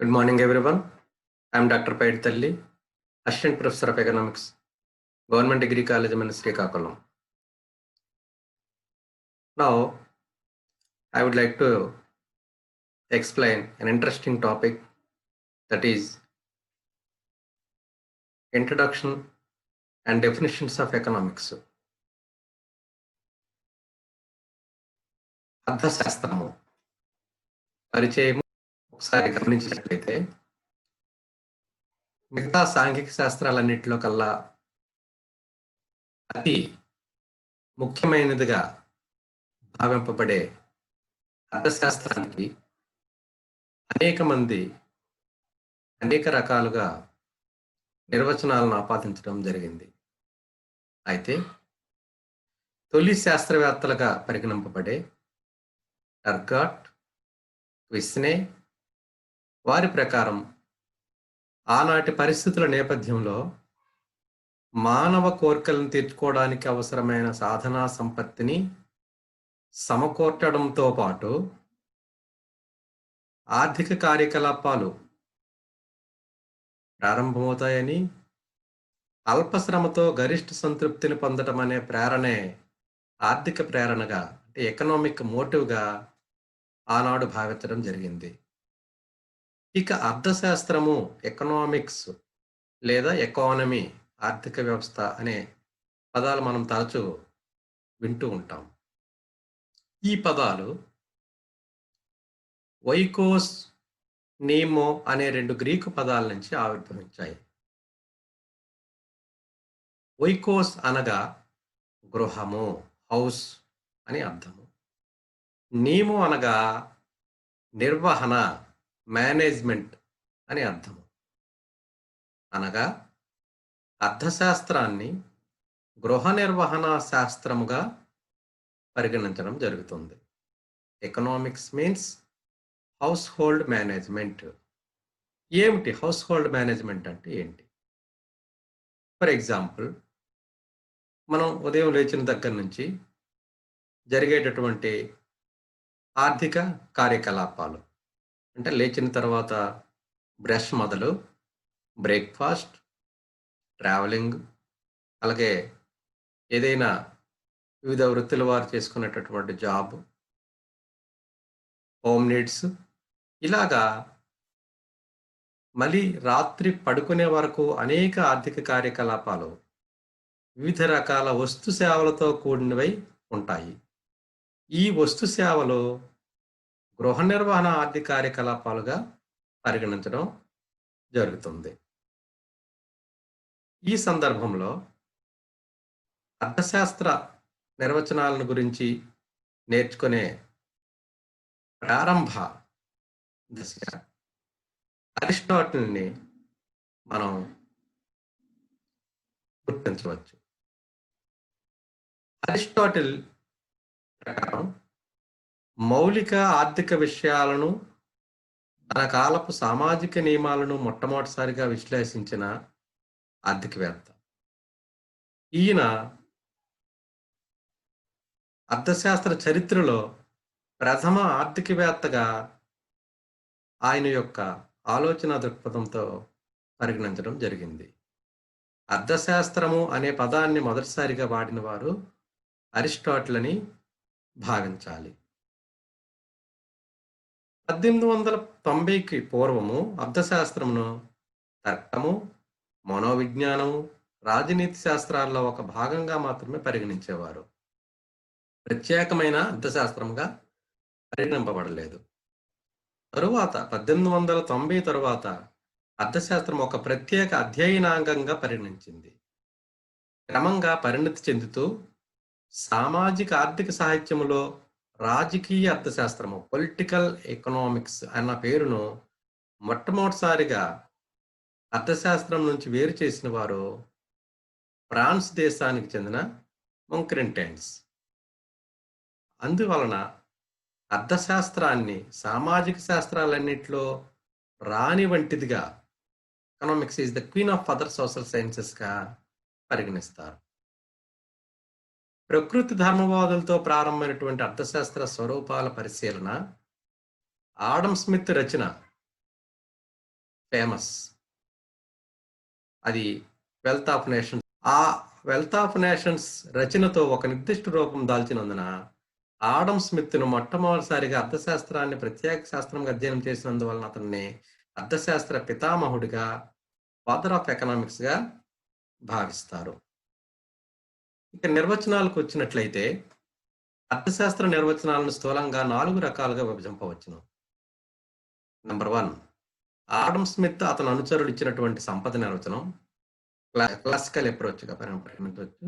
Good morning, everyone. I am Dr. Paidthalli, Assistant Professor of Economics, Government Degree College, Srikakulam. Now, I would like to explain an interesting topic, that is Introduction and Definitions of Economics. అర్థశాస్త్రము పరిచయము ఒకసారి గమనించినట్లయితే మిగతా సాంఘిక శాస్త్రాలన్నింటిలో కల్లా అతి ముఖ్యమైనదిగా భావింపబడే అర్థశాస్త్రానికి అనేక మంది అనేక రకాలుగా నిర్వచనాలను ఆపాదించడం జరిగింది. అయితే తొలి శాస్త్రవేత్తలుగా పరిగణింపబడే టర్గాట్, క్విస్నే వారి ప్రకారం ఆనాటి పరిస్థితుల నేపథ్యంలో మానవ కోరికలను తీర్చుకోవడానికి అవసరమైన సాధనా సంపత్తిని సమకూర్చడంతో పాటు ఆర్థిక కార్యకలాపాలు ప్రారంభమవుతాయని, అల్పశ్రమతో గరిష్ట సంతృప్తిని పొందడం అనే ప్రేరణే ఆర్థిక ప్రేరణగా, అంటే ఎకనామిక్ మోటివ్గా ఆనాడు భావించడం జరిగింది. ఇక అర్థశాస్త్రము, ఎకనామిక్స్ లేదా ఎకానమీ, ఆర్థిక వ్యవస్థ అనే పదాలు మనం తరచూ వింటూ ఉంటాం. ఈ పదాలు వైకోస్, నీమో అనే రెండు గ్రీకు పదాల నుంచి ఆవిర్భవించాయి. వైకోస్ అనగా గృహము, హౌస్ అని అర్థము. నీమో అనగా నిర్వహణ, మేనేజ్మెంట్ అని అర్థము. అనగా అర్థశాస్త్రాన్ని గృహ నిర్వహణ శాస్త్రముగా పరిగణించడం జరుగుతుంది. Economics means house hold management. ఏమిటి హౌస్ హోల్డ్ మేనేజ్మెంట్ అంటే ఏంటి? ఫర్ ఎగ్జాంపుల్, మనం ఉదయం లేచిన దగ్గర నుంచి జరిగేటటువంటి ఆర్థిక కార్యకలాపాలు, అంటే లేచిన తర్వాత బ్రష్ మొదలు బ్రేక్ఫాస్ట్, ట్రావెలింగ్, అలాగే ఏదైనా వివిధ వృత్తుల వారు చేసుకునేటటువంటి జాబ్, హోమ్ నీడ్స్, ఇలాగా మళ్ళీ రాత్రి పడుకునే వరకు అనేక ఆర్థిక కార్యకలాపాలు వివిధ రకాల వస్తు సేవలతో కూడినవై ఉంటాయి. ఈ వస్తు సేవలు గృహ నిర్వహణ ఆర్థిక కార్యకలాపాలుగా పరిగణించడం జరుగుతుంది. ఈ సందర్భంలో అర్థశాస్త్ర నిర్వచనాలను గురించి నేర్చుకునే ప్రారంభ దశగా అరిస్టాటిల్ని మనం గుర్తించవచ్చు. అరిస్టాటిల్ ప్రకారం మౌలిక ఆర్థిక విషయాలను, తన కాలపు సామాజిక నియమాలను మొట్టమొదటిసారిగా విశ్లేషించిన ఆర్థికవేత్త. ఈయన అర్థశాస్త్ర చరిత్రలో ప్రథమ ఆర్థికవేత్తగా ఆయన యొక్క ఆలోచన దృక్పథంతో పరిగణించడం జరిగింది. అర్థశాస్త్రము అనే పదాన్ని మొదటిసారిగా వాడిన వారు అరిస్టాటిల్ అని భావించాలి. 1890కి పూర్వము అర్థశాస్త్రమును తర్కము, మనోవిజ్ఞానము, రాజనీతి శాస్త్రాల్లో ఒక భాగంగా మాత్రమే పరిగణించేవారు. ప్రత్యేకమైన అర్థశాస్త్రంగా పరిగణింపబడలేదు. తరువాత 1890 తరువాత అర్థశాస్త్రం ఒక ప్రత్యేక అధ్యయనాంగంగా పరిగణించింది. క్రమంగా పరిణతి చెందుతూ సామాజిక ఆర్థిక సాహిత్యములో రాజకీయ అర్థశాస్త్రము, పొలిటికల్ ఎకనామిక్స్ అన్న పేరును మొట్టమొదటిసారిగా అర్థశాస్త్రం నుంచి వేరు చేసిన వారు ఫ్రాన్స్ దేశానికి చెందిన మొంక్రెంటైన్స్. అందువలన అర్థశాస్త్రాన్ని సామాజిక శాస్త్రాలన్నింటిలో రాణి వంటిదిగా, economics is the queen of other social సైన్సెస్గా పరిగణిస్తారు. ప్రకృతి ధర్మవాదులతో ప్రారంభమైనటువంటి అర్థశాస్త్ర స్వరూపాల పరిశీలన ఆడమ్ స్మిత్ రచన ఫేమస్. అది వెల్త్ ఆఫ్ నేషన్స్. ఆ వెల్త్ ఆఫ్ నేషన్స్ రచనతో ఒక నిర్దిష్ట రూపం దాల్చినందున ఆడమ్ స్మిత్ను మొట్టమొదటిసారిగా అర్థశాస్త్రాన్ని ప్రత్యేక శాస్త్రంగా అధ్యయనం చేసినందువలన అతన్ని అర్థశాస్త్ర పితామహుడిగా, ఫాదర్ ఆఫ్ ఎకనామిక్స్గా భావిస్తారు. ఇక నిర్వచనాలకు వచ్చినట్లయితే అర్థశాస్త్ర నిర్వచనాలను స్థూలంగా 4 రకాలుగా విభజింపవచ్చును. నంబర్ 1, ఆడమ్ స్మిత్ అతని అనుచరులు ఇచ్చినటువంటి సంపద నిర్వచనం క్లాసికల్ అప్రోచ్గా పరిగణించవచ్చు.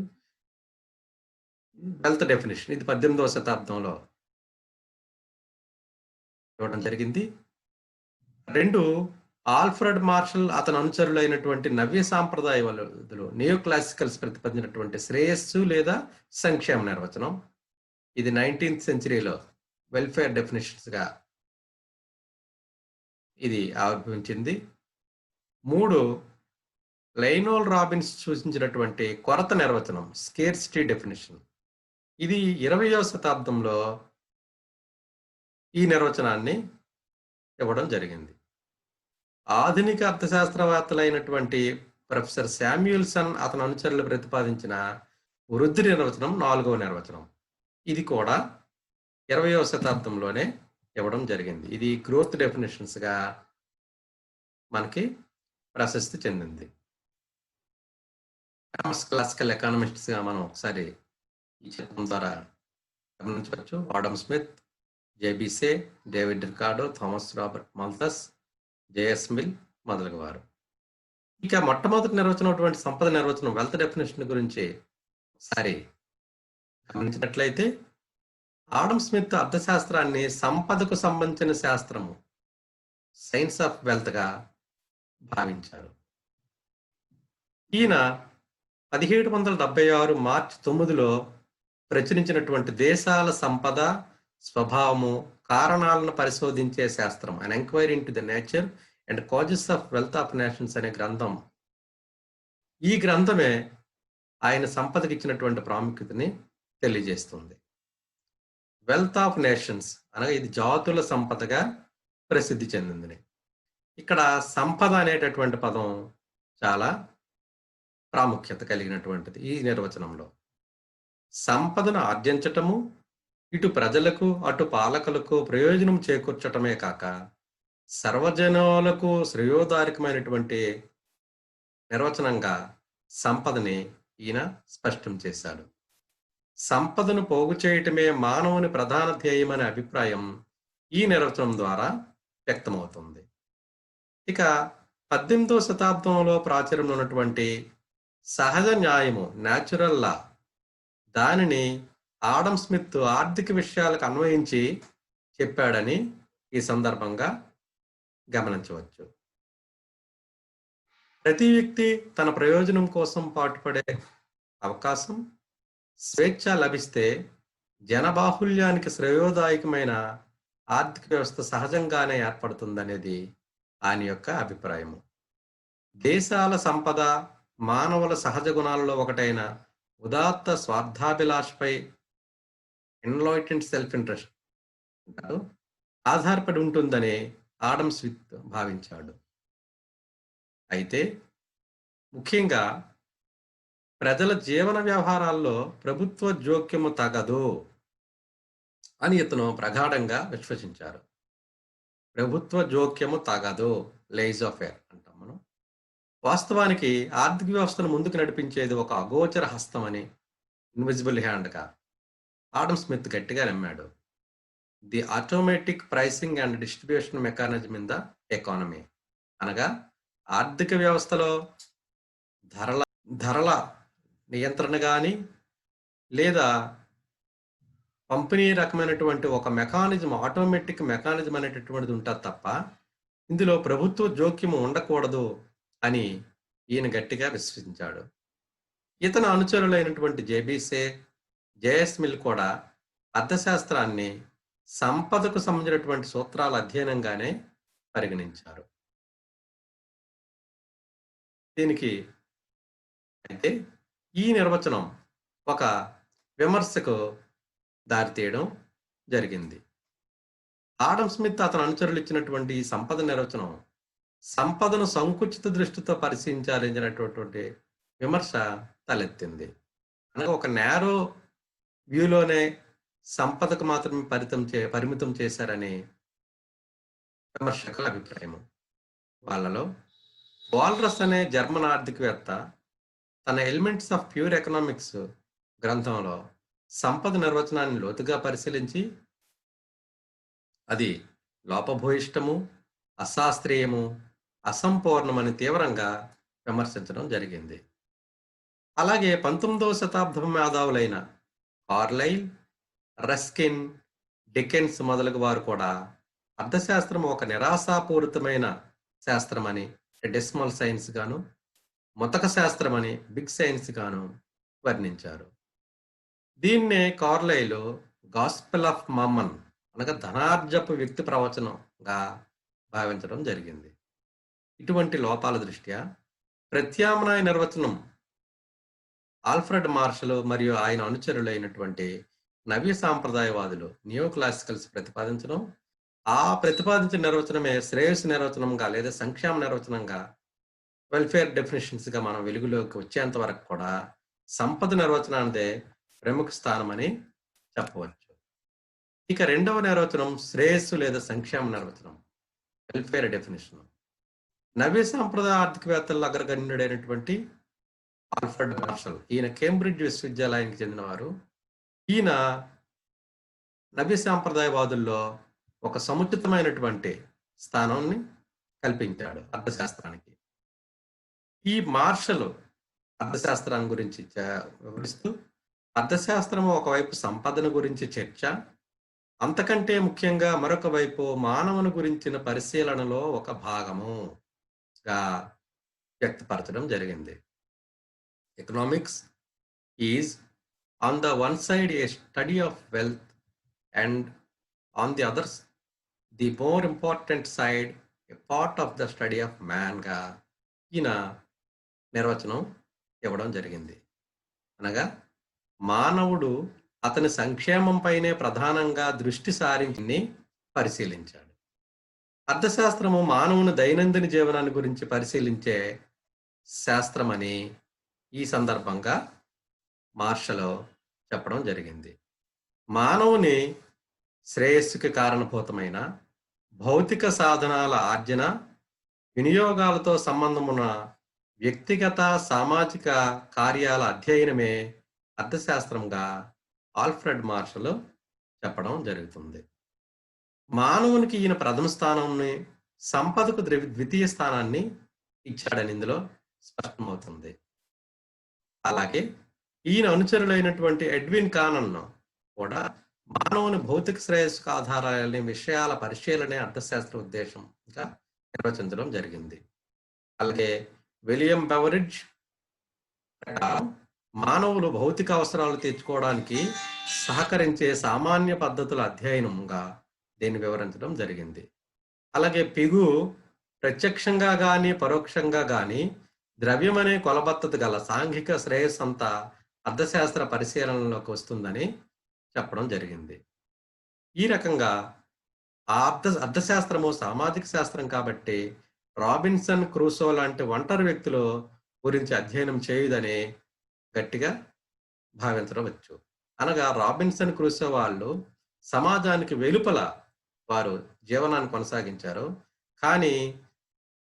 వెల్త్ డెఫినిషన్ ఇది 18వ శతాబ్దంలో ఇవ్వడం జరిగింది. 2, ఆల్ఫ్రెడ్ మార్షల్ అతని అనుచరులైనటువంటి నవ్య సాంప్రదాయవాదులు నియో క్లాసికల్స్ ప్రతిపాదించినటువంటి శ్రేయస్సు లేదా సంక్షేమ నిర్వచనం. ఇది 19th సెంచరీలో వెల్ఫేర్ డెఫినేషన్స్గా ఇది ఆవిర్భవించింది. 3, లైనోల్ రాబిన్స్ సూచించినటువంటి కొరత నిర్వచనం స్కేర్సిటీ డెఫినేషన్. ఇది 20వ శతాబ్దంలో ఈ నిర్వచనాన్ని ఇవ్వడం జరిగింది. ఆధునిక అర్థశాస్త్రవేత్తలైనటువంటి ప్రొఫెసర్ శామ్యూల్సన్ అతని అనుచరులు ప్రతిపాదించిన వృద్ధి నిర్వచనం 4వ నిర్వచనం. ఇది కూడా 20వ శతాబ్దంలోనే ఇవ్వడం జరిగింది. ఇది గ్రోత్ డెఫినేషన్స్గా మనకి ప్రశస్తి చెందింది. క్లాసికల్ ఎకానమిస్ట్స్గా మనం ఒకసారి ఈ చిత్రం ద్వారా గమనించవచ్చు. Adam Smith, J B Say, David Ricardo, Thomas Robert Malthus, J S Mill మొదలగు వారు. ఇక మొట్టమొదటి నిర్వచనం సంపద నిర్వచనం వెల్త్ డెఫినేషన్ గురించి ఒకసారి గమనించినట్లయితే ఆడమ్ స్మిత్ అర్థశాస్త్రాన్ని సంపదకు సంబంధించిన శాస్త్రము సైన్స్ ఆఫ్ వెల్త్గా భావించారు. ఈయన 1776 మార్చి 9లో ప్రచురించినటువంటి దేశాల సంపద, స్వభావము, కారణాలను పరిశోధించే శాస్త్రం అన్ enquiry into the nature and causes of wealth of nations అనే గ్రంథం. ఈ గ్రంథమే ఆయన సంపదకి ఇచ్చినటువంటి ప్రాముఖ్యతని తెలియజేస్తుంది. వెల్త్ ఆఫ్ నేషన్స్ అనగా ఇది జాతుల సంపదగా ప్రసిద్ధి చెందింది. ఇక్కడ సంపద అనేటటువంటి పదం చాలా ప్రాముఖ్యత కలిగినటువంటిది. ఈ నిర్వచనంలో సంపదను ఆర్జించటము ఇటు ప్రజలకు అటు పాలకులకు ప్రయోజనం చేకూర్చటమే కాక సర్వజనులకు శ్రేయోదాయకమైనటువంటి నిర్వచనంగా సంపదని ఈయన స్పష్టం చేశాడు. సంపదను పోగు చేయటమే మానవుని ప్రధాన ధ్యేయమనే అభిప్రాయం ఈ నిర్వచనం ద్వారా వ్యక్తమవుతుంది. ఇక 18వ శతాబ్దంలో ప్రాచుర్యంలో ఉన్నటువంటి సహజ న్యాయము న్యాచురల్ లా, దానిని ఆడమ్ స్మిత్ ఆర్థిక విషయాలకు అన్వయించి చెప్పాడని ఈ సందర్భంగా గమనించవచ్చు. ప్రతి వ్యక్తి తన ప్రయోజనం కోసం పాటుపడే అవకాశం, స్వేచ్ఛ లభిస్తే జనబాహుల్యానికి శ్రేయోదాయకమైన ఆర్థిక వ్యవస్థ సహజంగానే ఏర్పడుతుందనేది ఆయన యొక్క అభిప్రాయము. దేశాల సంపద మానవుల సహజ గుణాలలో ఒకటైన ఉదాత్త స్వార్థాభిలాషపై ఎన్లైటెండ్ సెల్ఫ్ ఇంట్రెస్ట్ ఆధారపడి ఉంటుందని ఆడమ్ స్మిత్ భావించాడు. అయితే ముఖ్యంగా ప్రజల జీవన వ్యవహారాల్లో ప్రభుత్వ జోక్యము తగదు అని ఇతను ప్రగాఢంగా విశ్వసించారు. ప్రభుత్వ జోక్యము తగదు, లేజీ ఫేర్ అంటాం మనం. వాస్తవానికి ఆర్థిక వ్యవస్థను ముందుకు నడిపించేది ఒక అగోచర హస్తం అని, ఇన్విజిబుల్ హ్యాండ్గా ఆడమ్ స్మిత్ గట్టిగా నమ్మాడు. The automatic pricing and distribution mechanism in the economy అనగా ఆర్థిక వ్యవస్థలో ధరల నియంత్రణ కానీ లేదా పంపిణీ రకమైనటువంటి ఒక మెకానిజం, ఆటోమేటిక్ మెకానిజం అనేటటువంటిది ఉంటుంది తప్ప ఇందులో ప్రభుత్వ జోక్యము ఉండకూడదు అని ఈయన గట్టిగా విశ్వసించాడు. ఇతను అనుచరులైనటువంటి జేబీసే, జేఎస్ మిల్ కూడా అర్థశాస్త్రాన్ని సంపదకు సంబంధించినటువంటి సూత్రాల అధ్యయనంగానే పరిగణించారు. దీనికి అయితే ఈ నిర్వచనం ఒక విమర్శకు దారితీయడం జరిగింది. ఆడమ్ స్మిత్ అతను అనుచరులు ఇచ్చినటువంటి సంపద నిర్వచనం సంపదను సంకుచిత దృష్టితో పరిశీలించాలనేటటువంటి విమర్శ తలెత్తింది. అనగా ఒక నేరో వ్యూలోనే సంపదకు మాత్రమే పరిమితం చేశారని విమర్శకుల అభిప్రాయము. వాళ్ళలో వాల్రస్ అనే జర్మన్ ఆర్థికవేత్త తన ఎలిమెంట్స్ ఆఫ్ ప్యూర్ ఎకనామిక్స్ గ్రంథంలో సంపద నిర్వచనాన్ని లోతుగా పరిశీలించి అది లోపభూయిష్టము, అశాస్త్రీయము, అసంపూర్ణమని తీవ్రంగా విమర్శించడం జరిగింది. అలాగే 19వ శతాబ్దపు మేధావులైన కార్లైల్, రస్కిన్, డికెన్స్ మొదలగు వారు కూడా అర్థశాస్త్రం ఒక నిరాశాపూరితమైన శాస్త్రమని, డెసిమల్ సైన్స్ గాను, ముతక శాస్త్రమని, బిగ్ సైన్స్ గాను వర్ణించారు. దీన్నే కార్లైల్ గాస్పెల్ ఆఫ్ మమ్మన్ అనగా ధనార్జపు వ్యక్తి ప్రవచనంగా భావించడం జరిగింది. ఇటువంటి లోపాల దృష్ట్యా ప్రత్యామ్నాయ నిర్వచనం ఆల్ఫ్రెడ్ మార్షల్ మరియు ఆయన అనుచరులైనటువంటి నవ్య సాంప్రదాయవాదులు నియో క్లాసికల్స్ ప్రతిపాదించడం, ఆ ప్రతిపాదించిన నిర్వచనమే శ్రేయస్సు నిర్వచనంగా లేదా సంక్షేమ నిర్వచనంగా వెల్ఫేర్ డెఫినేషన్స్ గా మనం వెలుగులోకి వచ్చేంత వరకు కూడా సంపద నిర్వచనానిదే ప్రముఖ స్థానం అని చెప్పవచ్చు. ఇక రెండవ నిర్వచనం శ్రేయస్సు లేదా సంక్షేమ నిర్వచనం, వెల్ఫేర్ డెఫినేషన్. నవ్య సాంప్రదాయ ఆర్థికవేత్తల అగ్రగణ్యుడైనటువంటి ఆల్ఫ్రెడ్ మార్షల్, ఈయన కేంబ్రిడ్జ్ విశ్వవిద్యాలయానికి చెందినవారు. ఈయన నవ్య సాంప్రదాయవాదుల్లో ఒక సముచితమైనటువంటి స్థానాన్ని కల్పించాడు అర్థశాస్త్రానికి. ఈ మార్షల్ అర్థశాస్త్రం గురించి వివరిస్తూ అర్థశాస్త్రం ఒకవైపు సంపదను గురించి చర్చ, అంతకంటే ముఖ్యంగా మరొక వైపు మానవుని గురించిన పరిశీలనలో ఒక భాగముగా వ్యక్తపరచడం జరిగింది. Economics is on the one side a study of wealth and on the other the more important side a part of the study of man గా ఈయన నిర్వచనం ఇవ్వడం జరిగింది. అనగా మానవుడు అతని సంక్షేమంపైనే ప్రధానంగా దృష్టి సారించి పరిశీలించాడు. అర్థశాస్త్రము మానవుని దైనందిన జీవనాన్ని గురించి పరిశీలించే శాస్త్రమని ఈ సందర్భంగా మార్షల్ చెప్పడం జరిగింది. మానవుని శ్రేయస్సుకి కారణభూతమైన భౌతిక సాధనాల ఆర్జన, వినియోగాలతో సంబంధం ఉన్న వ్యక్తిగత సామాజిక కార్యాల అధ్యయనమే అర్థశాస్త్రంగా ఆల్ఫ్రెడ్ మార్షల్ చెప్పడం జరుగుతుంది. మానవునికి ఈయన ప్రథమ స్థానాన్ని, సంపదకు ద్వితీయ స్థానాన్ని ఇచ్చాడని ఇందులో స్పష్టమవుతుంది. అలాగే ఈయన అనుచరులైనటువంటి ఎడ్విన్ కానన్ కూడా మానవుని భౌతిక శ్రేయస్సుకు ఆధారాలని విషయాల పరిశీలనే అర్థశాస్త్ర ఉద్దేశంగా నిర్వచించడం జరిగింది. అలాగే విలియం బెవరిడ్జ్ ప్రకారం మానవులు భౌతిక అవసరాలు తీర్చుకోవడానికి సహకరించే సామాన్య పద్ధతుల అధ్యయనంగా దీన్ని వివరించడం జరిగింది. అలాగే పిగు ప్రత్యక్షంగా గాని పరోక్షంగా గాని ద్రవ్యం అనే కొలబద్దత గల సాంఘిక శ్రేయస్సు అంతా అర్థశాస్త్ర పరిశీలనలోకి వస్తుందని చెప్పడం జరిగింది. ఈ రకంగా అర్థశాస్త్రము సామాజిక శాస్త్రం కాబట్టి రాబిన్సన్ క్రూసో లాంటి ఒంటరి వ్యక్తుల గురించి అధ్యయనం చేయుదని గట్టిగా భావించవచ్చు. అనగా రాబిన్సన్ క్రూసో వాళ్ళు సమాజానికి వెలుపల వారు జీవనాన్ని కొనసాగించారు, కానీ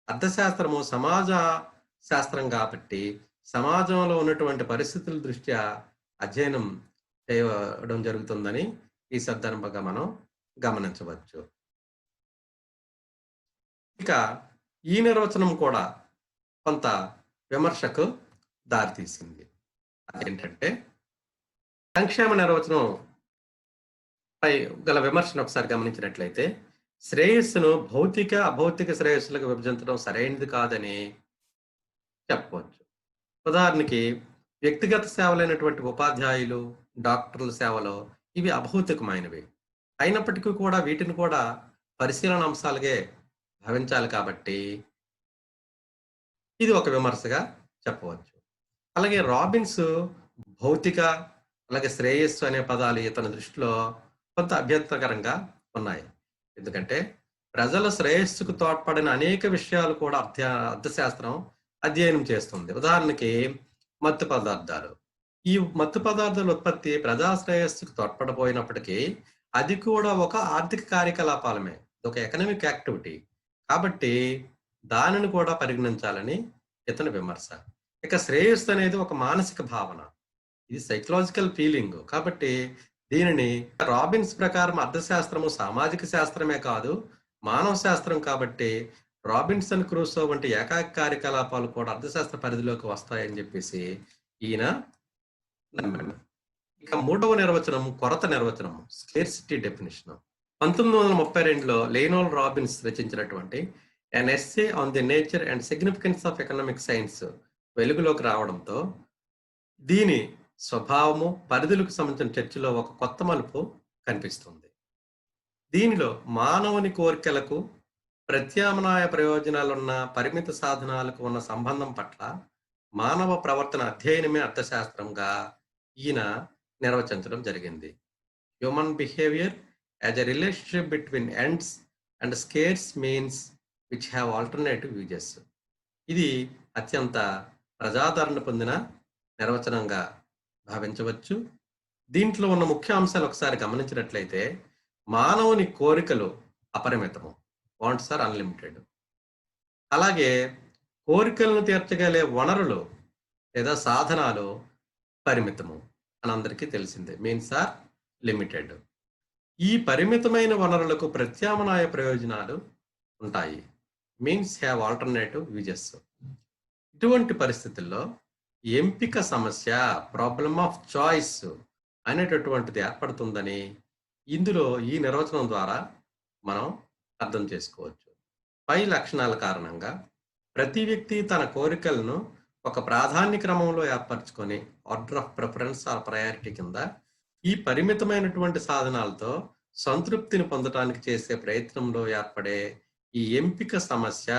అర్థశాస్త్రము సమాజ శాస్త్రం కాబట్టి సమాజంలో ఉన్నటువంటి పరిస్థితుల దృష్ట్యా అధ్యయనం చేయడం జరుగుతుందని ఈ సందర్భంగా మనం గమనించవచ్చు. ఇక ఈ నిర్వచనం కూడా కొంత విమర్శకు దారితీసింది. అదేంటంటే సంక్షేమ నిర్వచనం పై గల విమర్శను ఒకసారి గమనించినట్లయితే శ్రేయస్సును భౌతిక అభౌతిక శ్రేయస్సులకు విభజించడం సరైనది కాదని చెప్పవచ్చు. ఉదాహరణకి వ్యక్తిగత సేవలైనటువంటి ఉపాధ్యాయులు, డాక్టర్ల సేవలో ఇవి అభౌతికమైనవి అయినప్పటికీ కూడా వీటిని కూడా పరిశీలన అంశాలుగా భావించాలి కాబట్టి ఇది ఒక విమర్శగా చెప్పవచ్చు. అలాగే రాబిన్స్ భౌతిక అలాగే శ్రేయస్సు అనే పదాలు ఇతని దృష్టిలో కొంత అభ్యంతరకరంగా ఉన్నాయి. ఎందుకంటే ప్రజల శ్రేయస్సుకు తోడ్పడిన అనేక విషయాలు కూడా అర్థశాస్త్రం అధ్యయనం చేస్తుంది. ఉదాహరణకి మత్తు పదార్థాలు. ఈ మత్తు పదార్థాల ఉత్పత్తి ప్రజా శ్రేయస్సుకు తోడ్పడబోయినప్పటికీ అది కూడా ఒక ఆర్థిక కార్యకలాపాలమే. ఒక ఎకనామిక్ యాక్టివిటీ. కాబట్టి దానిని కూడా పరిగణించాలని ఇతని విమర్శ. ఇక శ్రేయస్సు అనేది ఒక మానసిక భావన. ఇది సైకలాజికల్ ఫీలింగ్. కాబట్టి దీనిని రాబిన్స్ ప్రకారం అర్థశాస్త్రము సామాజిక శాస్త్రమే కాదు, మానవ శాస్త్రం కాబట్టి రాబిన్సన్ క్రూసో వంటి ఏకాకి కార్యకలాపాలు కూడా అర్థశాస్త్ర పరిధిలోకి వస్తాయని చెప్పేసి ఈయన నమ్మాడు. ఇక మూడవ నిర్వచనం కొరత నిర్వచనం, స్కేర్సిటీ డెఫినిషన్. 1932లో లెయినోల్ రాబిన్స్ రచించినటువంటి an essay on the nature and significance of economic science వెలుగులోకి రావడంతో దీని స్వభావము పరిధులకు సంబంధించిన చర్చలో ఒక కొత్త మలుపు కనిపిస్తుంది. దీనిలో మానవుని కోరికలకు ప్రత్యామ్నాయ ప్రయోజనాలున్న పరిమిత సాధనాలకు ఉన్న సంబంధం పట్ల మానవ ప్రవర్తన అధ్యయనమే అర్థశాస్త్రంగా ఈయన నిర్వచించడం జరిగింది. Human behaviour as a relationship between ends and scares means which have alternative uses. ఇది అత్యంత ప్రజాదరణ పొందిన నిర్వచనంగా భావించవచ్చు. దీంట్లో ఉన్న ముఖ్య అంశాలు ఒకసారి గమనించినట్లయితే మానవుని కోరికలు అపరిమితము, వాంట్స్ ఆర్ అన్లిమిటెడ్. అలాగే కోరికలను తీర్చగలే వనరులు లేదా సాధనాలు పరిమితము అని అందరికీ తెలిసిందే, మీన్స్ ఆర్ లిమిటెడ్. ఈ పరిమితమైన వనరులకు ప్రత్యామ్నాయ ప్రయోజనాలు ఉంటాయి, మీన్స్ హ్యావ్ ఆల్టర్నేటివ్ యూజెస్. ఇటువంటి పరిస్థితుల్లో ఎంపిక సమస్య, ప్రాబ్లమ్ ఆఫ్ చాయిస్ అనేటటువంటిది ఏర్పడుతుందని ఇందులో ఈ నిర్వచనం ద్వారా మనం అర్థం చేసుకోవచ్చు. పై లక్షణాల కారణంగా ప్రతి వ్యక్తి తన కోరికలను ఒక ప్రాధాన్య క్రమంలో ఏర్పరచుకొని order of preference or priority కింద ఈ పరిమితమైనటువంటి సాధనాలతో సంతృప్తిని పొందడానికి చేసే ప్రయత్నంలో ఏర్పడే ఈ ఎంపిక సమస్య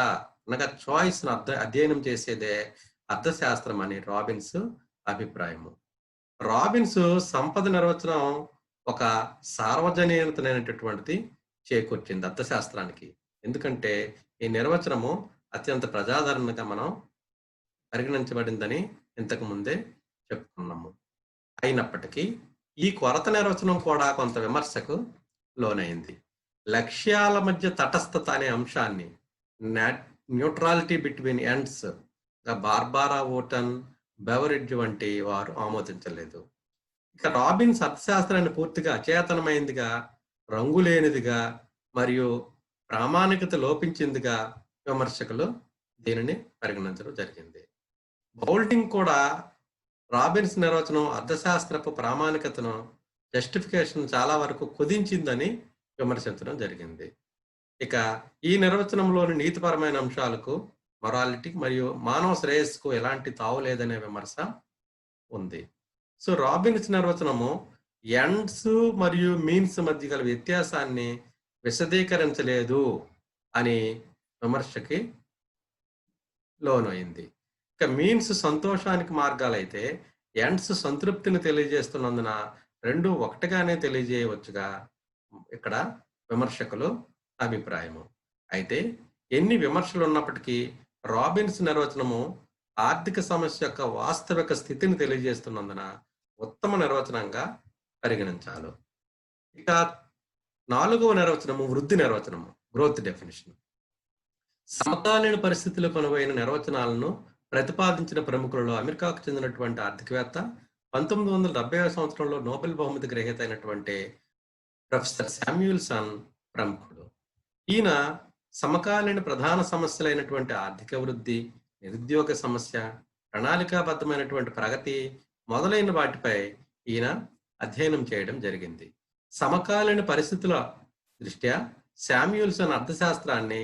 అనగా చాయిస్ అధ్యయనం చేసేదే అర్థశాస్త్రం అని రాబిన్స్ అభిప్రాయము. రాబిన్స్ సంపద నిర్వచనం ఒక సార్వజనీనతమైనటువంటిది చేకూర్చింది అర్థశాస్త్రానికి. ఎందుకంటే ఈ నిర్వచనము అత్యంత ప్రజాదరణగా మనం పరిగణించబడిందని ఇంతకు ముందే చెప్పుకున్నాము. అయినప్పటికీ ఈ కొరత నిర్వచనం కూడా కొంత విమర్శకు లోనైంది. లక్ష్యాల మధ్య తటస్థత అనే అంశాన్ని, న్యూట్రాలిటీ బిట్వీన్ ఎండ్స్, బార్బారా ఓటన్, బెవరిడ్జ్ వంటి వారు ఆమోదించలేదు. ఇక రాబిన్స్ అర్థశాస్త్రాన్ని పూర్తిగా అచేతనమైందిగా, రంగులేనిదిగా మరియు ప్రామాణికత లోపించిందిగా విమర్శకులు దీనిని పరిగణించడం జరిగింది. బౌల్టింగ్ కూడా రాబిన్స్ నిర్వచనం అర్థశాస్త్రపు ప్రామాణికతను, జస్టిఫికేషన్ చాలా వరకు కుదించిందని విమర్శించడం జరిగింది. ఇక ఈ నిర్వచనంలోని నీతిపరమైన అంశాలకు, మొరాలిటీ మరియు మానవ శ్రేయస్సుకు ఎలాంటి తావు లేదనే విమర్శ ఉంది. సో రాబిన్స్ నిర్వచనము ఎండ్స్ మరియు మీన్స్ మధ్య గల వ్యత్యాసాన్ని విశదీకరించలేదు అని విమర్శకి లోనైంది. ఇక మీన్స్ సంతోషానికి మార్గాలైతే ఎండ్స్ సంతృప్తిని తెలియజేస్తున్నందున రెండు ఒకటిగానే తెలియజేయవచ్చుగా ఇక్కడ విమర్శకులు అభిప్రాయము. అయితే ఎన్ని విమర్శలు ఉన్నప్పటికీ రాబిన్స్ నిర్వచనము ఆర్థిక సమస్య యొక్క వాస్తవిక స్థితిని తెలియజేస్తున్నందున ఉత్తమ నిర్వచనంగా పరిగణించాలి. ఇక 4వ నిర్వచనము వృద్ధి నిర్వచనము, గ్రోత్ డెఫినిషన్. సమకాలీన పరిస్థితులు కనుగొన్న నిర్వచనాలను ప్రతిపాదించిన ప్రముఖులలో అమెరికాకు చెందినటువంటి ఆర్థికవేత్త 1970వ సంవత్సరంలో నోబెల్ బహుమతి గ్రహీత అయినటువంటి ప్రొఫెసర్ శామ్యూల్సన్ ప్రముఖుడు. ఈయన సమకాలీన ప్రధాన సమస్యలైనటువంటి ఆర్థిక వృద్ధి, నిరుద్యోగ సమస్య, ప్రణాళికాబద్ధమైనటువంటి ప్రగతి మొదలైన వాటిపై ఈయన అధ్యయనం చేయడం జరిగింది. సమకాలీన పరిస్థితుల దృష్ట్యా శామ్యూల్సన్ అర్థశాస్త్రాన్ని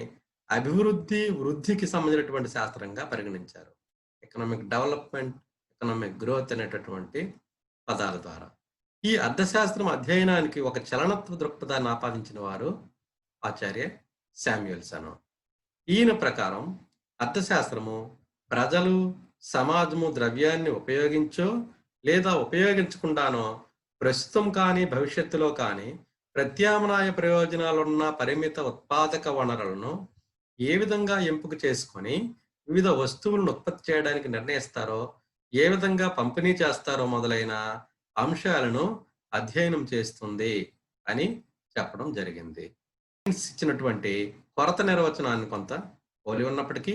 అభివృద్ధి, వృద్ధికి సంబంధించినటువంటి శాస్త్రంగా పరిగణించారు. ఎకనామిక్ డెవలప్మెంట్, ఎకనామిక్ గ్రోత్ అనేటటువంటి పదాల ద్వారా ఈ అర్థశాస్త్రం అధ్యయనానికి ఒక చలనత్వ దృక్పథాన్ని ఆపాదించిన వారు ఆచార్య శామ్యూల్సన్. ఈయన ప్రకారం అర్థశాస్త్రము ప్రజలు, సమాజము ద్రవ్యాన్ని ఉపయోగించో లేదా ఉపయోగించకుండానో ప్రస్తుతం కానీ భవిష్యత్తులో కానీ ప్రత్యామ్నాయ ప్రయోజనాలున్న పరిమిత ఉత్పాదక వనరులను ఏ విధంగా ఎంపిక చేసుకొని వివిధ వస్తువులను ఉత్పత్తి చేయడానికి నిర్ణయిస్తారో, ఏ విధంగా పంపిణీ చేస్తారో మొదలైన అంశాలను అధ్యయనం చేస్తుంది అని చెప్పడం జరిగింది. ఇచ్చినటువంటి కొరత నిర్వచనాన్ని కొంత పోలి ఉన్నప్పటికీ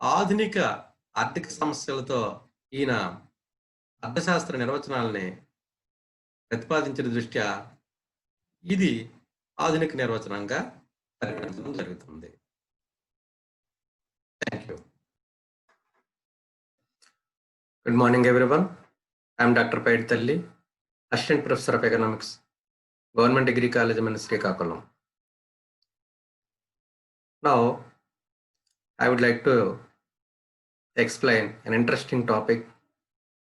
ఆధునిక ఆర్థిక సమస్యలతో ఈయన అర్థశాస్త్ర నిర్వచనాలని ప్రతిపాదించిన దృష్ట్యా ఇది ఆధునిక నిర్వచనంగా పరిగణించడం జరుగుతుంది. Thank you. Good morning everyone. I'm doctor Paidithalli, assistant professor of economics, government degree college in Srikakulam. Now, I would like to explain an interesting topic,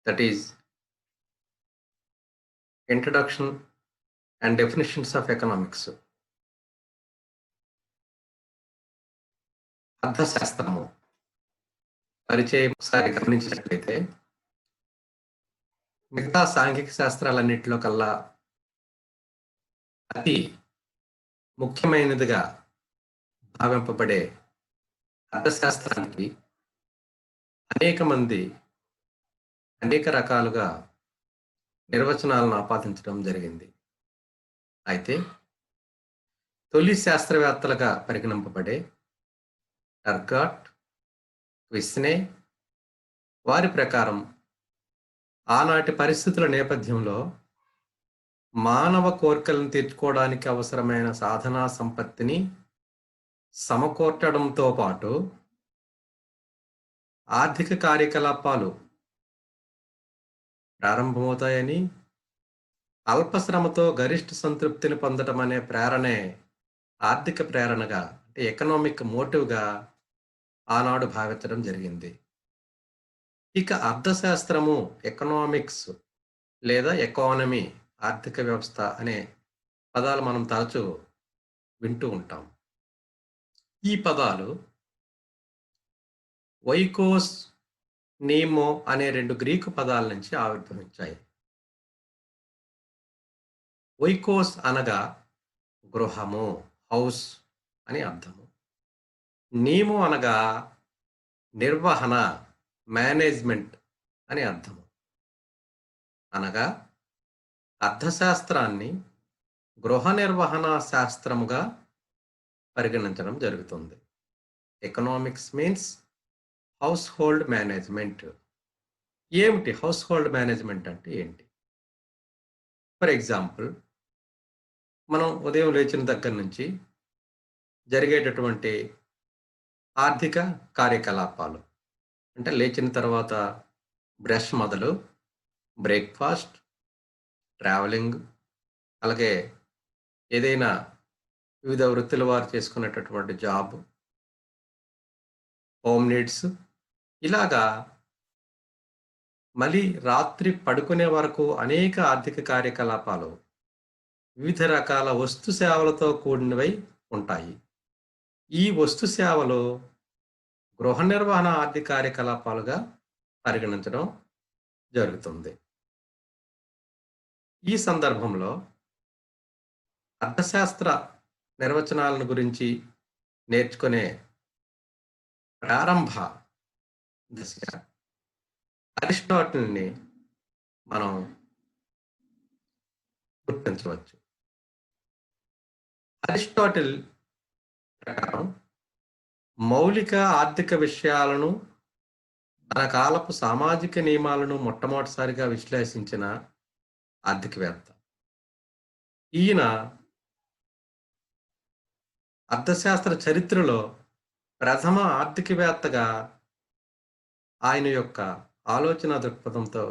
that is introduction and definitions of economics. అర్థశాస్త్రము పరిచయం ఒకసారి గమనించినట్లయితే మిగతా సాంఘిక శాస్త్రాలన్నింటిలో కల్లా అతి ముఖ్యమైనదిగా భావింపబడే అర్థశాస్త్రానికి అనేక మంది అనేక రకాలుగా నిర్వచనాలను ఆపాదించడం జరిగింది. అయితే తొలి శాస్త్రవేత్తలుగా పరిగణింపబడే టర్గాట్, క్విస్నే వారి ప్రకారం ఆనాటి పరిస్థితుల నేపథ్యంలో మానవ కోరికలను తీర్చుకోవడానికి అవసరమైన సాధనా సంపత్తిని సమకూర్చడంతో పాటు ఆర్థిక కార్యకలాపాలు ప్రారంభమవుతాయని, అల్పశ్రమతో గరిష్ట సంతృప్తిని పొందడం అనే ప్రేరణే ఆర్థిక ప్రేరణగా, అంటే ఎకనామిక్ మోటివ్గా ఆనాడు భావించడం జరిగింది. ఇక అర్థశాస్త్రము, ఎకనామిక్స్ లేదా ఎకానమీ, ఆర్థిక వ్యవస్థ అనే పదాలు మనం తరచూ వింటూ ఉంటాం. ఈ పదాలు వైకోస్, నీమో అనే 2 గ్రీకు పదాల నుంచి ఆవిర్భవించాయి. వైకోస్ అనగా గృహము, హౌస్ అని అర్థము. నీమో అనగా నిర్వహణ, మేనేజ్మెంట్ అని అర్థము. అనగా అర్థశాస్త్రాన్ని గృహ నిర్వహణ శాస్త్రముగా పరిగణించడం జరుగుతుంది. Economics means house hold management. ఏమిటి హౌస్ హోల్డ్ మేనేజ్మెంట్ అంటే ఏంటి? ఫర్ ఎగ్జాంపుల్, మనం ఉదయం లేచిన దగ్గర నుంచి జరిగేటటువంటి ఆర్థిక కార్యకలాపాలు, అంటే లేచిన తర్వాత బ్రష్ మొదలు బ్రేక్ఫాస్ట్, ట్రావెలింగ్, అలాగే ఏదైనా వివిధ వృత్తుల వారు చేసుకునేటటువంటి జాబ్, హోమ్ నీడ్స్, ఇలాగా మళ్ళీ రాత్రి పడుకునే వరకు అనేక ఆర్థిక కార్యకలాపాలు వివిధ రకాల వస్తు సేవలతో కూడినవై ఉంటాయి. ఈ వస్తు సేవలు గృహ నిర్వహణ ఆర్థిక కార్యకలాపాలుగా పరిగణించడం జరుగుతుంది. ఈ సందర్భంలో అర్థశాస్త్ర నిర్వచనాలను గురించి నేర్చుకునే ప్రారంభ దశగా అరిస్టాటిల్ని మనం గుర్తించవచ్చు. అరిస్టాటిల్ ప్రకారం మౌలిక ఆర్థిక విషయాలను, తన కాలపు సామాజిక నియమాలను మొట్టమొదటిసారిగా విశ్లేషించిన ఆర్థికవేత్త. ఈయన అర్థశాస్త్ర చరిత్రలో ప్రథమ ఆర్థికవేత్తగా ఆయన యొక్క ఆలోచన దృక్పథంతో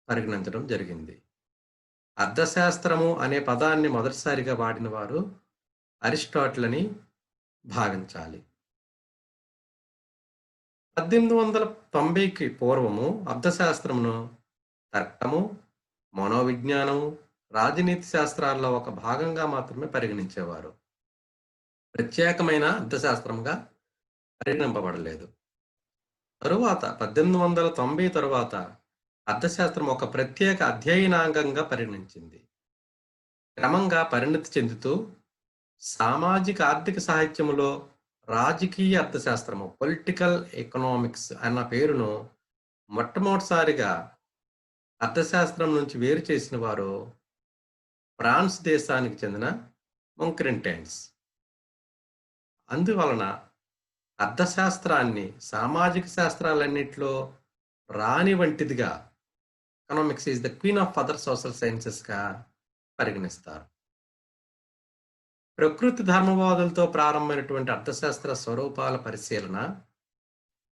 పరిగణించడం జరిగింది. అర్థశాస్త్రము అనే పదాన్ని మొదటిసారిగా వాడిన వారు అరిస్టాటిల్ అని భావించాలి. 1890కి పూర్వము అర్థశాస్త్రమును తర్కము, మనోవిజ్ఞానము, రాజనీతి శాస్త్రాల్లో ఒక భాగంగా మాత్రమే పరిగణించేవారు. ప్రత్యేకమైన అర్థశాస్త్రంగా పరిగణింపబడలేదు. తరువాత 1890 తరువాత అర్థశాస్త్రం ఒక ప్రత్యేక అధ్యయనాంగంగా పరిగణించింది. క్రమంగా పరిణతి చెందుతూ సామాజిక ఆర్థిక సాహిత్యములో రాజకీయ అర్థశాస్త్రము పొలిటికల్ ఎకనామిక్స్ అన్న పేరును మొట్టమొదటిసారిగా అర్థశాస్త్రం నుంచి వేరు చేసిన వారు ఫ్రాన్స్ దేశానికి చెందిన మొంక్రెంటైన్స్. అందువలన అర్థశాస్త్రాన్ని సామాజిక శాస్త్రాలన్నింటిలో రాణి వంటిదిగా, economics is the queen of other social సైన్సెస్గా పరిగణిస్తారు. ప్రకృతి ధర్మవాదులతో ప్రారంభమైనటువంటి అర్థశాస్త్ర స్వరూపాల పరిశీలన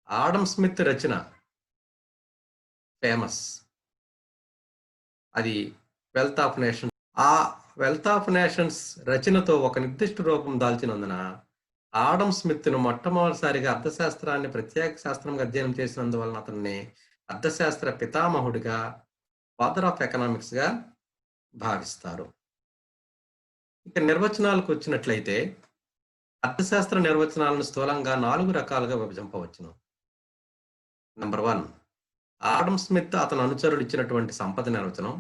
ఆడమ్ స్మిత్ రచన ఫేమస్. అది వెల్త్ ఆఫ్ నేషన్స్. ఆ వెల్త్ ఆఫ్ నేషన్స్ రచనతో ఒక నిర్దిష్ట రూపం దాల్చినందున ఆడమ్ స్మిత్ను మొట్టమొదటిసారిగా అర్థశాస్త్రాన్ని ప్రత్యేక శాస్త్రంగా అధ్యయనం చేసినందువలన అతన్ని అర్థశాస్త్ర పితామహుడిగా, ఫాదర్ ఆఫ్ ఎకనామిక్స్గా భావిస్తారు. ఇక నిర్వచనాలకు వచ్చినట్లయితే అర్థశాస్త్ర నిర్వచనాలను స్థూలంగా 4 రకాలుగా విభజింపవచ్చును. నంబర్ 1, ఆడమ్ స్మిత్ అతని అనుచరులు ఇచ్చినటువంటి సంపద నిర్వచనం,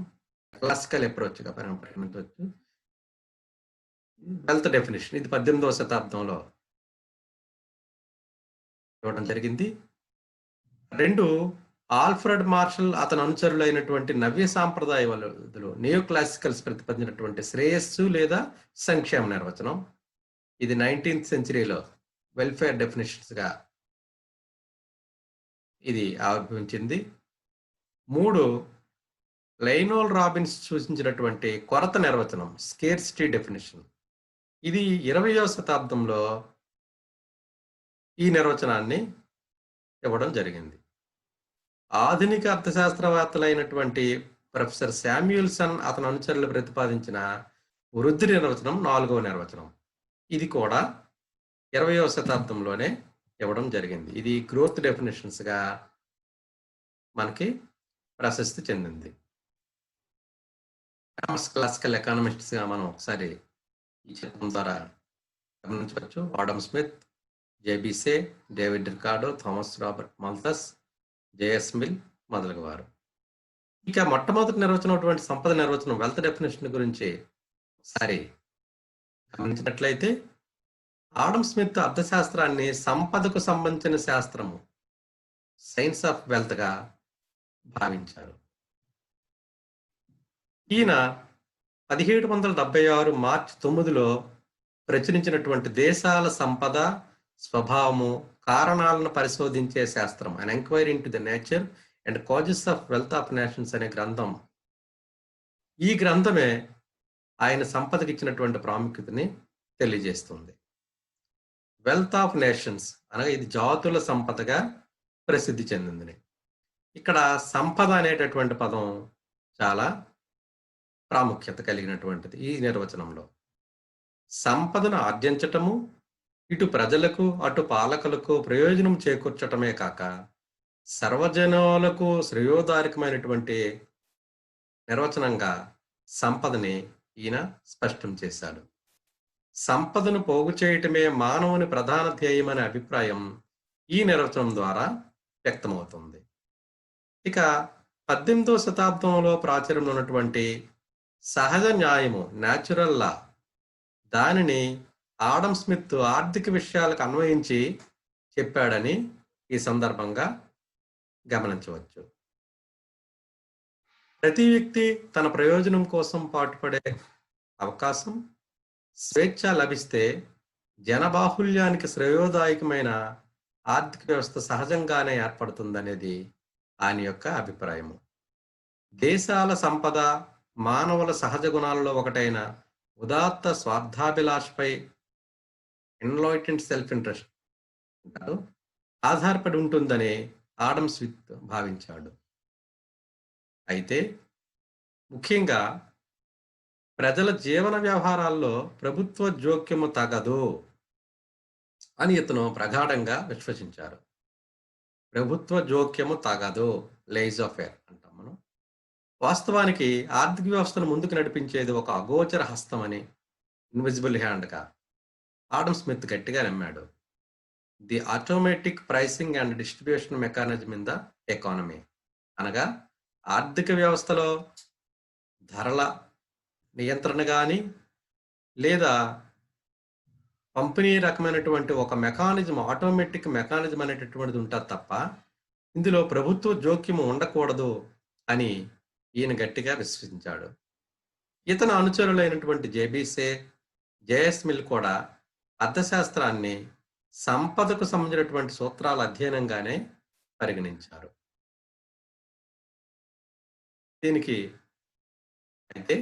క్లాసికల్ అప్రోచ్గా పరిగణించవచ్చు. వెల్త్ డెఫినేషన్, ఇది 18వ శతాబ్దంలో ఇవ్వడం జరిగింది. 2, ఆల్ఫ్రెడ్ మార్షల్ అతని అనుచరులు అయినటువంటి నవ్య సాంప్రదాయవాదులు నియో క్లాసికల్స్ ప్రతిపాదించినటువంటి శ్రేయస్సు లేదా సంక్షేమ నిర్వచనం. ఇది 19th సెంచరీలో వెల్ఫేర్ డెఫినేషన్స్గా ఇది ఆవిర్భవించింది. 3, లైనోల్ రాబిన్స్ సూచించినటువంటి కొరత నిర్వచనం, స్కేర్సిటీ డెఫినేషన్. ఇది 20వ శతాబ్దంలో ఈ నిర్వచనాన్ని ఇవ్వడం జరిగింది. ఆధునిక అర్థశాస్త్రవేత్తలైనటువంటి ప్రొఫెసర్ శామ్యూల్సన్ అతని అనుచరులు ప్రతిపాదించిన వృద్ధి నిర్వచనం 4వ నిర్వచనం. ఇది కూడా 20వ శతాబ్దంలోనే ఇవ్వడం జరిగింది. ఇది గ్రోత్ డెఫినేషన్స్గా మనకి ప్రశస్తి చెందింది. క్లాసికల్ ఎకానమిస్ట్స్గా మనం ఒకసారి ఈ చిత్రం ద్వారా గమనించవచ్చు. Adam Smith, J B Say, David Ricardo, Thomas Robert Malthus, J S Mill మొదలగువారు. ఇక మొట్టమొదటి నిర్వచనం సంపద నిర్వచనం, వెల్త్ డెఫినేషన్ గురించి ఒకసారి గమనించినట్లయితే ఆడమ్ స్మిత్ అర్థశాస్త్రాన్ని సంపదకు సంబంధించిన శాస్త్రము, సైన్స్ ఆఫ్ వెల్త్గా భావించారు. ఈయన 1776 మార్చి 9లో ప్రచురించినటువంటి దేశాల సంపద, స్వభావము, కారణాలను పరిశోధించే శాస్త్రం, అన్ enquiry into the nature and causes of wealth of nations అనే గ్రంథం. ఈ గ్రంథమే ఆయన సంపదకి ఇచ్చినటువంటి ప్రాముఖ్యతని తెలియజేస్తుంది. వెల్త్ ఆఫ్ నేషన్స్ అనగా ఇది జాతుల సంపదగా ప్రసిద్ధి చెందింది. ఇక్కడ సంపద అనేటటువంటి పదం చాలా ప్రాముఖ్యత కలిగినటువంటిది. ఈ నిర్వచనంలో సంపదను ఆర్జించటము ఇటు ప్రజలకు అటు పాలకులకు ప్రయోజనం చేకూర్చటమే కాక సర్వజనులకు శ్రేయోదాయకమైనటువంటి నిర్వచనంగా సంపదని ఈయన స్పష్టం చేశాడు. సంపదను పోగు చేయటమే మానవుని ప్రధాన ధ్యేయమనే అభిప్రాయం ఈ నిర్వచనం ద్వారా వ్యక్తమవుతుంది. ఇక 18వ శతాబ్దంలో ప్రాచుర్యంలో ఉన్నటువంటి సహజ న్యాయము, న్యాచురల్ లా, దానిని ఆడమ్ స్మిత్ ఆర్థిక విషయాలకు అన్వయించి చెప్పాడని ఈ సందర్భంగా గమనించవచ్చు. ప్రతి వ్యక్తి తన ప్రయోజనం కోసం పాటుపడే అవకాశం, స్వేచ్ఛ లభిస్తే జనబాహుల్యానికి శ్రేయోదాయకమైన ఆర్థిక వ్యవస్థ సహజంగానే ఏర్పడుతుందనేది ఆయన యొక్క అభిప్రాయము. దేశాల సంపద మానవుల సహజ గుణాలలో ఒకటైన ఉదాత్త స్వార్థాభిలాషపై, ఎన్లైటెండ్ సెల్ఫ్ ఇంట్రెస్ట్ ఆధారపడి ఉంటుందని ఆడమ్ స్మిత్ భావించాడు. అయితే ముఖ్యంగా ప్రజల జీవన వ్యవహారాల్లో ప్రభుత్వ జోక్యము తగదు అని ఇతను ప్రగాఢంగా విశ్వసించారు. ప్రభుత్వ జోక్యము తగదు, లేజీ ఫేర్ అంటాం మనం. వాస్తవానికి ఆర్థిక వ్యవస్థను ముందుకు నడిపించేది ఒక అగోచర హస్తం అని, ఇన్విజిబుల్ హ్యాండ్గా ఆడమ్ స్మిత్ గట్టిగా నమ్మాడు. The automatic pricing and distribution mechanism in the economy అనగా ఆర్థిక వ్యవస్థలో ధరల నియంత్రణ గాని, లేదా పంపిణీ రకమైనటువంటి ఒక మెకానిజం, ఆటోమేటిక్ మెకానిజం అనేటటువంటిది ఉంటది తప్ప, ఇందులో ప్రభుత్వ జోక్యం ఉండకూడదు అని ఈయన గట్టిగా విశ్వసించాడు. ఇతని అనుచరులైనటువంటి జేబీసే, జేఎస్ మిల్ కూడా అర్థశాస్త్రాన్ని సంపదకు సంబంధించినటువంటి సూత్రాల అధ్యయనంగానే పరిగణించారు. దీనికి అయితే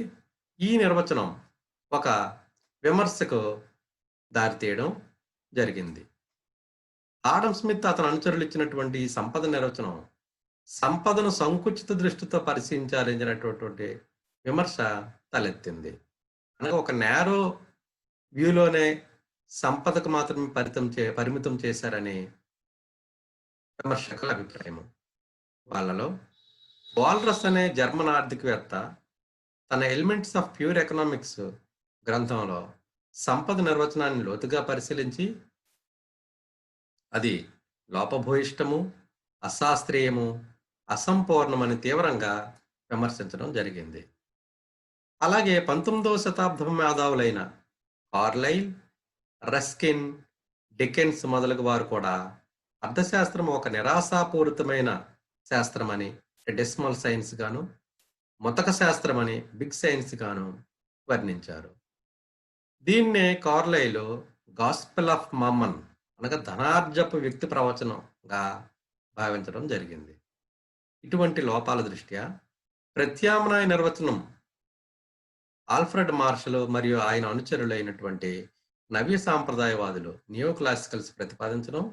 ఈ నిర్వచనం ఒక విమర్శకు దారితీయడం జరిగింది. ఆడమ్ స్మిత్ అతని అనుచరులు ఇచ్చినటువంటి ఈ సంపద నిర్వచనం సంపదను సంకుచిత దృష్టితో పరిశీలించాలనేటటువంటి విమర్శ తలెత్తింది. అనగా ఒక నేరో వ్యూలోనే సంపదకు మాత్రమే పరిమితం చేశారని విమర్శకుల అభిప్రాయము. వాళ్ళలో వాల్రస్ అనే జర్మన్ ఆర్థికవేత్త తన ఎలిమెంట్స్ ఆఫ్ ప్యూర్ ఎకనామిక్స్ గ్రంథంలో సంపద నిర్వచనాన్ని లోతుగా పరిశీలించి అది లోపభూయిష్టము, అశాస్త్రీయము, అసంపూర్ణమని తీవ్రంగా విమర్శించడం జరిగింది. అలాగే 19వ శతాబ్దం మేధావులైన కార్లైల్, రస్కిన్, డికెన్స్ మొదలగు వారు కూడా అర్థశాస్త్రం ఒక నిరాశాపూరితమైన శాస్త్రమని, డెసిమల్ సైన్స్ గాను, ముతక శాస్త్రం అని, బిగ్ సైన్స్ గాను వర్ణించారు. దీన్నే కార్లైల్ గాస్పెల్ ఆఫ్ మమ్మన్ అనగా ధనార్జపు వ్యక్తి ప్రవచనంగా భావించడం జరిగింది. ఇటువంటి లోపాల దృష్ట్యా ప్రత్యామ్నాయ నిర్వచనం ఆల్ఫ్రెడ్ మార్షల్ మరియు ఆయన అనుచరులైనటువంటి నవ్య సాంప్రదాయవాదులు నియో క్లాసికల్స్ ప్రతిపాదించడం,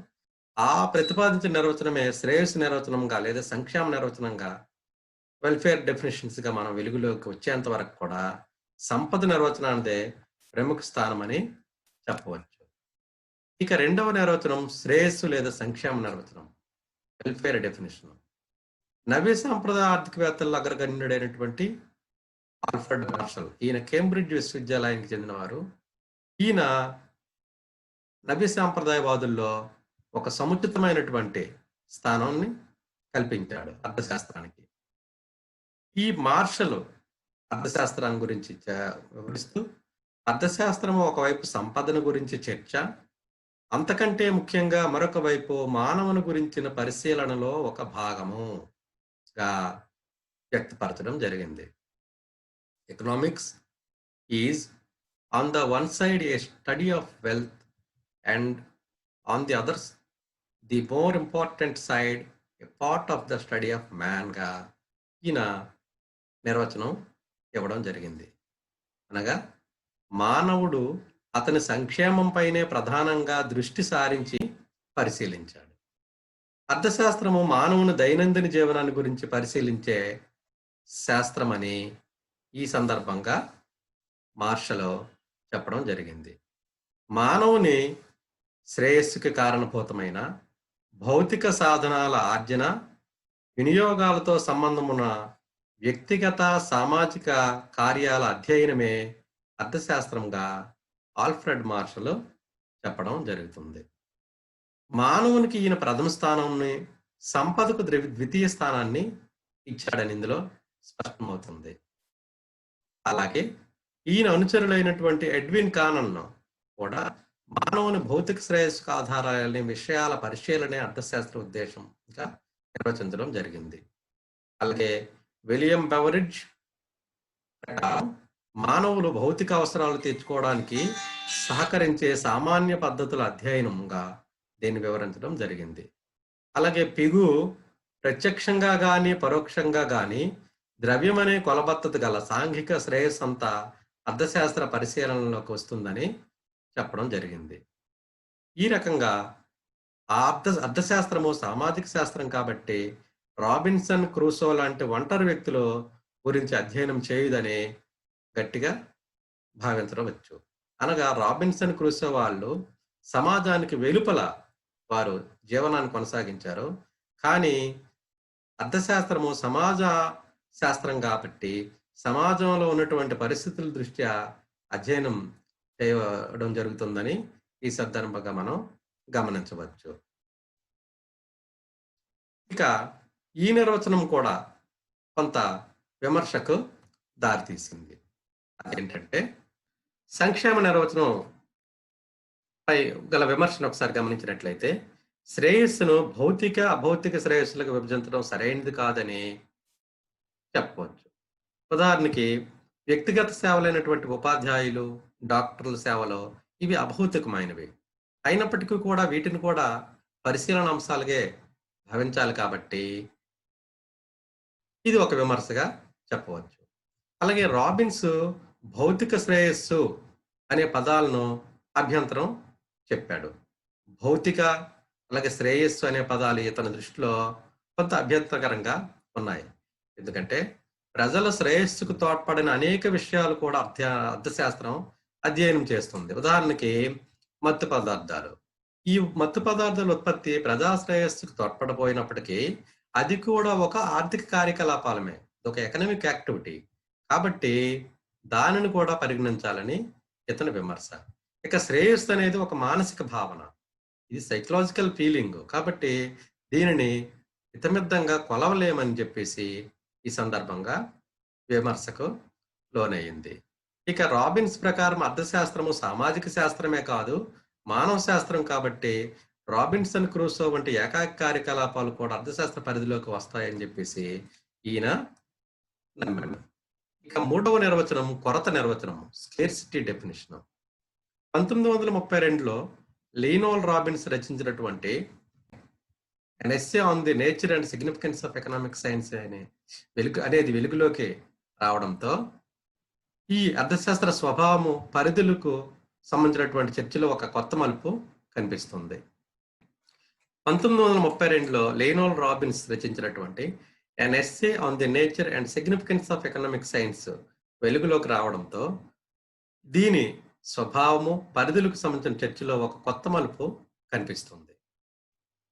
ఆ ప్రతిపాదించిన నిర్వచనమే శ్రేయస్సు నిర్వచనంగా లేదా సంక్షేమ నిర్వచనంగా, వెల్ఫేర్ డెఫినేషన్స్ గా మనం వెలుగులోకి వచ్చేంత వరకు కూడా సంపద నిర్వచనానిదే ప్రముఖ స్థానం అని చెప్పవచ్చు. ఇక రెండవ నిర్వచనం శ్రేయస్సు లేదా సంక్షేమ నిర్వచనం, వెల్ఫేర్ డెఫినేషన్. నవ్య సాంప్రదాయ ఆర్థికవేత్తల అగ్రగణ్యుడైనటువంటి ఆల్ఫ్రెడ్ మార్షల్, ఈయన కేంబ్రిడ్జ్ విశ్వవిద్యాలయానికి చెందినవారు. ఈయన నవ్య సాంప్రదాయవాదుల్లో ఒక సముచితమైనటువంటి స్థానాన్ని కల్పించాడు అర్థశాస్త్రానికి. ఈ మార్షల్ అర్థశాస్త్రాన్ని గురించి వివరిస్తూ అర్థశాస్త్రము ఒకవైపు సంపదను గురించి చర్చ, అంతకంటే ముఖ్యంగా మరొక వైపు మానవుని గురించిన పరిశీలనలో ఒక భాగముగా వ్యక్తపరచడం జరిగింది. Economics is on the one side A study of wealth and on the others the more important side A part of the study of man గా ఈయన నిర్వచనం ఇవ్వడం జరిగింది. అనగా మానవుడు అతని సంక్షేమంపైనే ప్రధానంగా దృష్టి సారించి పరిశీలించాడు. అర్థశాస్త్రము మానవుని దైనందిన జీవనాన్ని గురించి పరిశీలించే శాస్త్రమని ఈ సందర్భంగా మార్షల్ చెప్పడం జరిగింది. మానవుని శ్రేయస్సుకి కారణభూతమైన భౌతిక సాధనాల ఆర్జన, వినియోగాలతో సంబంధమున్న వ్యక్తిగత సామాజిక కార్యాల అధ్యయనమే అర్థశాస్త్రంగా ఆల్ఫ్రెడ్ మార్షల్ చెప్పడం జరుగుతుంది. మానవునికి ఈయన ప్రథమ స్థానాన్ని, సంపదకు ద్వితీయ స్థానాన్ని ఇచ్చాడని ఇందులో స్పష్టమవుతుంది. అలాగే ఈయన అనుచరులైనటువంటి ఎడ్విన్ కానన్ కూడా మానవుని భౌతిక శ్రేయస్సుకు ఆధారాలనే విషయాల పరిశీలనే అర్థశాస్త్ర ఉద్దేశంగా నిర్వచించడం జరిగింది. అలాగే విలియం బెవరిడ్జ్ ప్రకారం మానవులు భౌతిక అవసరాలు తీర్చుకోవడానికి సహకరించే సామాన్య పద్ధతుల అధ్యయనంగా దీన్ని వివరించడం జరిగింది. అలాగే పిగు ప్రత్యక్షంగా గాని పరోక్షంగా గాని ద్రవ్యం అనే కొలబద్దత గల సాంఘిక శ్రేయస్సు అంతా అర్థశాస్త్ర పరిశీలనలోకి వస్తుందని చెప్పడం జరిగింది. ఈ రకంగా అర్థశాస్త్రము సామాజిక శాస్త్రం కాబట్టి రాబిన్సన్ క్రూసో లాంటి ఒంటరి వ్యక్తుల గురించి అధ్యయనం చేయదని గట్టిగా భావించవచ్చు. అనగా రాబిన్సన్ క్రూసో వాళ్ళు సమాజానికి వెలుపల వారు జీవనాన్ని కొనసాగించారు. కానీ అర్థశాస్త్రము సమాజ శాస్త్రం కాబట్టి సమాజంలో ఉన్నటువంటి పరిస్థితుల దృష్ట్యా అధ్యయనం చేయడం జరుగుతుందని ఈ సందర్భంగా మనం గమనించవచ్చు. ఇక ఈ నిర్వచనం కూడా కొంత విమర్శకు దారితీసింది. అదేంటంటే సంక్షేమ నిర్వచనం పై గల విమర్శను ఒకసారి గమనించినట్లయితే, శ్రేయస్సును భౌతిక, అభౌతిక శ్రేయస్సులుగా విభజించడం సరైనది కాదని చెప్పవచ్చు. ఉదాహరణకి వ్యక్తిగత సేవలైనటువంటి ఉపాధ్యాయులు, డాక్టర్ల సేవలో ఇవి అభౌతికమైనవి. అయినప్పటికీ కూడా వీటిని కూడా పరిశీలన అంశాలుగే భావించాలి కాబట్టి, ఇది ఒక విమర్శగా చెప్పవచ్చు. అలాగే రాబిన్స్ భౌతిక శ్రేయస్సు అనే పదాలను అభ్యంతరం చెప్పాడు. భౌతిక, అలాగే శ్రేయస్సు అనే పదాలు ఇతని దృష్టిలో కొంత అభ్యంతరకరంగా ఉన్నాయి. ఎందుకంటే ప్రజల శ్రేయస్సుకు తోడ్పడిన అనేక విషయాలు కూడా అర్థశాస్త్రం అధ్యయనం చేస్తుంది. ఉదాహరణకి మత్తు పదార్థాలు. ఈ మత్తు పదార్థాల ఉత్పత్తి ప్రజా శ్రేయస్సుకు తోడ్పడపోయినప్పటికీ అది కూడా ఒక ఆర్థిక కార్యకలాపాలమే. ఒక ఎకనామిక్ యాక్టివిటీ. కాబట్టి దానిని కూడా పరిగణించాలని ఇతని విమర్శ. ఇక శ్రేయస్సు అనేది ఒక మానసిక భావన. ఇది సైకలాజికల్ ఫీలింగ్. కాబట్టి దీనిని ఇతమిద్దంగా కొలవలేమని చెప్పేసి ఈ సందర్భంగా విమర్శకు లోనయ్యింది. ఇక రాబిన్స్ ప్రకారం అర్థశాస్త్రము సామాజిక శాస్త్రమే కాదు, మానవ శాస్త్రం కాబట్టి రాబిన్సన్ క్రూసో వంటి ఏకాకి కార్యకలాపాలు కూడా అర్థశాస్త్ర పరిధిలోకి వస్తాయని చెప్పేసి ఈయన నమ్మాడు. ఇక మూడవ నిర్వచనం కొరత నిర్వచనం, స్కేర్సిటీ డెఫినిషన్. 1932లో లీనోల్ రాబిన్స్ రచించినటువంటి an essay on the nature and significance of economic science అనేది వెలుగులోకి రావడంతో ఈ అర్థశాస్త్ర స్వభావము పరిధులకు సంబంధించినటువంటి చర్చలో ఒక కొత్త మలుపు కనిపిస్తుంది. 1932లో లీనోల్ రాబిన్స్ రచించినటువంటి an essay on the nature and significance of economic science వెలుగులోకి రావడంతో దీని స్వభావము పరిధులకు సంబంధించిన చర్చలో ఒక కొత్త మలుపు కనిపిస్తుంది.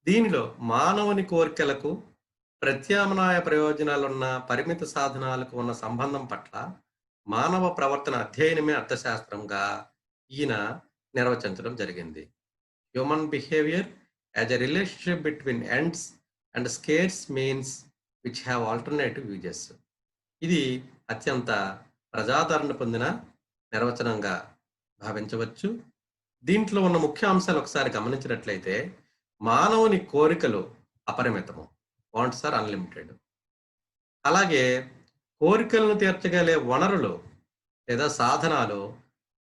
దీనిలో మానవుని కోరికలకు ప్రత్యామ్నాయ ప్రయోజనాలున్న పరిమిత సాధనాలకు ఉన్న సంబంధం పట్ల మానవ ప్రవర్తన అధ్యయనమే అర్థశాస్త్రంగా ఈయన నిర్వచించడం జరిగింది. Human behaviour as a relationship between ends and scares means which have alternative uses. ఇది అత్యంత ప్రజాదరణ పొందిన నిర్వచనంగా భావించవచ్చు. దీంట్లో ఉన్న ముఖ్య అంశాలు ఒకసారి గమనించినట్లయితే, మానవుని కోరికలు అపరిమితము, వాంట్స్ ఆర్ అన్లిమిటెడ్. అలాగే కోరికలను తీర్చగలే వనరులు లేదా సాధనాలు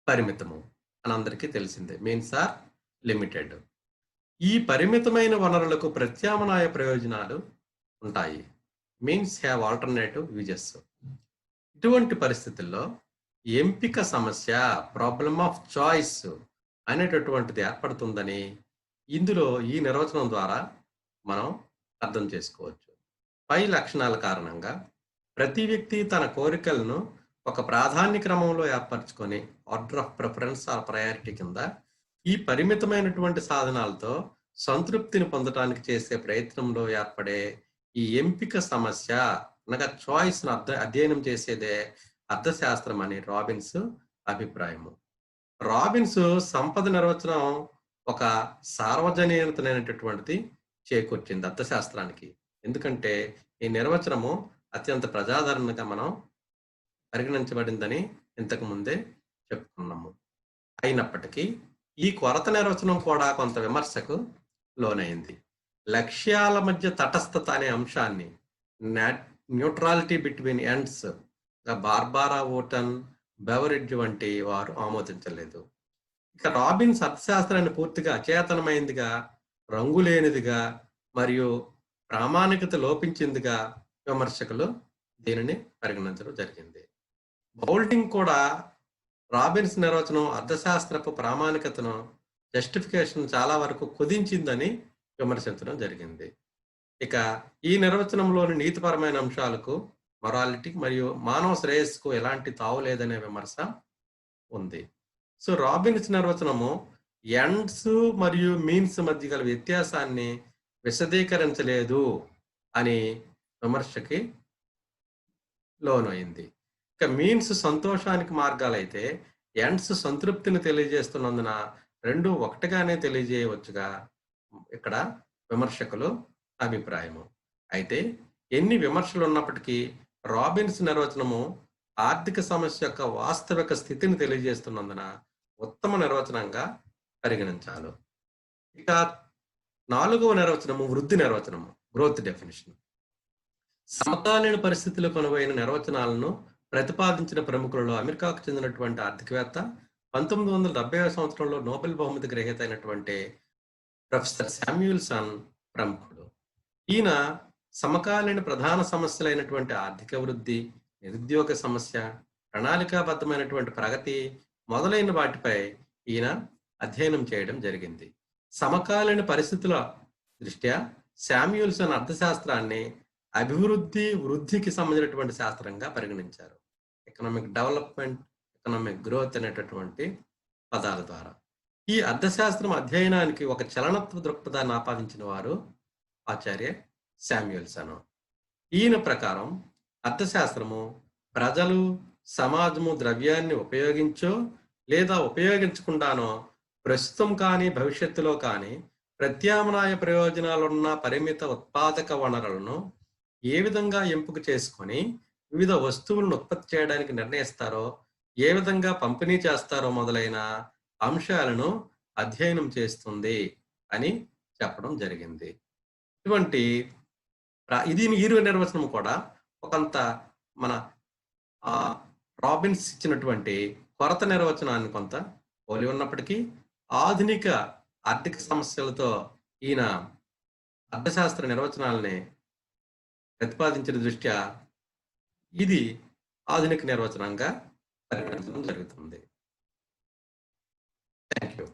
పరిమితము అని అందరికీ తెలిసిందే, మీన్స్ ఆర్ లిమిటెడ్. ఈ పరిమితమైన వనరులకు ప్రత్యామ్నాయ ప్రయోజనాలు ఉంటాయి, మీన్స్ హ్యావ్ ఆల్టర్నేటివ్ యూజెస్. ఇటువంటి పరిస్థితుల్లో ఎంపిక సమస్య, ప్రాబ్లమ్ ఆఫ్ చాయిస్ అనేటటువంటిది ఏర్పడుతుందని ఇందులో ఈ నిర్వచనం ద్వారా మనం అర్థం చేసుకోవచ్చు. పై లక్షణాల కారణంగా ప్రతి వ్యక్తి తన కోరికలను ఒక ప్రాధాన్య క్రమంలో ఏర్పరచుకొని order of preference or priority కింద ఈ పరిమితమైనటువంటి సాధనాలతో సంతృప్తిని పొందడానికి చేసే ప్రయత్నంలో ఏర్పడే ఈ ఎంపిక సమస్య అనగా చాయిస్ అధ్యయనం చేసేదే అర్థశాస్త్రం అని రాబిన్స్ అభిప్రాయము. రాబిన్స్ సంపద నిర్వచనం ఒక సార్వజనీనతమైనటువంటిది చేకూర్చింది అర్థశాస్త్రానికి. ఎందుకంటే ఈ నిర్వచనము అత్యంత ప్రజాదరణగా మనం పరిగణించబడిందని ఇంతకు ముందే చెప్పుకున్నాము. అయినప్పటికీ ఈ కొరత నిర్వచనం కూడా కొంత విమర్శకు లోనైంది. లక్ష్యాల మధ్య తటస్థత అనే అంశాన్ని, న్యూట్రాలిటీ బిట్వీన్ ఎండ్స్, బార్బారా ఓటన్, బెవరిడ్జ్ వంటి వారు ఆమోదించలేదు. ఇక రాబిన్స్ అర్థశాస్త్రాన్ని పూర్తిగా అచేతనమైందిగా, రంగులేనిదిగా మరియు ప్రామాణికత లోపించిందిగా విమర్శకులు దీనిని పరిగణించడం జరిగింది. బౌల్టింగ్ కూడా రాబిన్స్ నిర్వచనం అర్థశాస్త్రపు ప్రామాణికతను, జస్టిఫికేషన్ చాలా వరకు కుదించిందని విమర్శించడం జరిగింది. ఇక ఈ నిర్వచనంలోని నీతిపరమైన అంశాలకు, మొరాలిటీ మరియు మానవ శ్రేయస్సుకు ఎలాంటి తావు లేదనే విమర్శ ఉంది. సో రాబిన్స్ నిర్వచనము ఎండ్స్ మరియు మీన్స్ మధ్య గల వ్యత్యాసాన్ని విశదీకరించలేదు అని విమర్శకి లోనైంది. ఇక మీన్స్ సంతోషానికి మార్గాలైతే ఎండ్స్ సంతృప్తిని తెలియజేస్తున్నందున రెండు ఒకటిగానే తెలియజేయవచ్చుగా ఇక్కడ విమర్శకులు అభిప్రాయము. అయితే ఎన్ని విమర్శలు ఉన్నప్పటికీ రాబిన్స్ నిర్వచనము ఆర్థిక సమస్య యొక్క వాస్తవిక స్థితిని తెలియజేస్తున్నందున ఉత్తమ నిర్వచనంగా పరిగణించాలి. ఇక 4వ నిర్వచనము వృద్ధి నిర్వచనము, గ్రోత్ డెఫినిషన్. సమకాలీన పరిస్థితులకు అనువైన నిర్వచనాలను ప్రతిపాదించిన ప్రముఖులలో అమెరికాకు చెందినటువంటి ఆర్థికవేత్త 1970వ సంవత్సరంలో నోబెల్ బహుమతి గ్రహీత అయినటువంటి ప్రొఫెసర్ శామ్యూల్సన్ ప్రముఖుడు. ఈయన సమకాలీన ప్రధాన సమస్యలైనటువంటి ఆర్థిక వృద్ధి, నిరుద్యోగ సమస్య, ప్రణాళికాబద్ధమైనటువంటి ప్రగతి మొదలైన వాటిపై ఈయన అధ్యయనం చేయడం జరిగింది. సమకాలీన పరిస్థితుల దృష్ట్యా శామ్యూల్సన్ అర్థశాస్త్రాన్ని అభివృద్ధి, వృద్ధికి సంబంధించినటువంటి శాస్త్రంగా పరిగణించారు. ఎకనామిక్ డెవలప్మెంట్, ఎకనామిక్ గ్రోత్ అనేటటువంటి పదాల ద్వారా. ఈ అర్థశాస్త్రం అధ్యయనానికి ఒక చలనత్వ దృక్పథాన్ని ఆపాదించిన వారు ఆచార్య శామ్యూల్సన్. ఈయన ప్రకారం అర్థశాస్త్రము ప్రజలు, సమాజము ద్రవ్యాన్ని ఉపయోగించో లేదా ఉపయోగించకుండానో ప్రస్తుతం కానీ భవిష్యత్తులో కానీ ప్రత్యామ్నాయ ప్రయోజనాలున్న పరిమిత ఉత్పాదక వనరులను ఏ విధంగా ఎంపిక చేసుకొని వివిధ వస్తువులను ఉత్పత్తి చేయడానికి నిర్ణయిస్తారో, ఏ విధంగా పంపిణీ చేస్తారో మొదలైన అంశాలను అధ్యయనం చేస్తుంది అని చెప్పడం జరిగింది. ఇటువంటి ఇది ఈ నిర్వచనం కూడా ఒకంత మన రాబిన్స్ ఇచ్చినటువంటి కొరత నిర్వచనాన్ని కొంత పోలి ఉన్నప్పటికీ ఆధునిక ఆర్థిక సమస్యలతో ఈయన అర్థశాస్త్ర నిర్వచనాలని ప్రతిపాదించిన దృష్ట్యా ఇది ఆధునిక నిర్వచనంగా పరిగణించడం జరుగుతుంది. Thank you.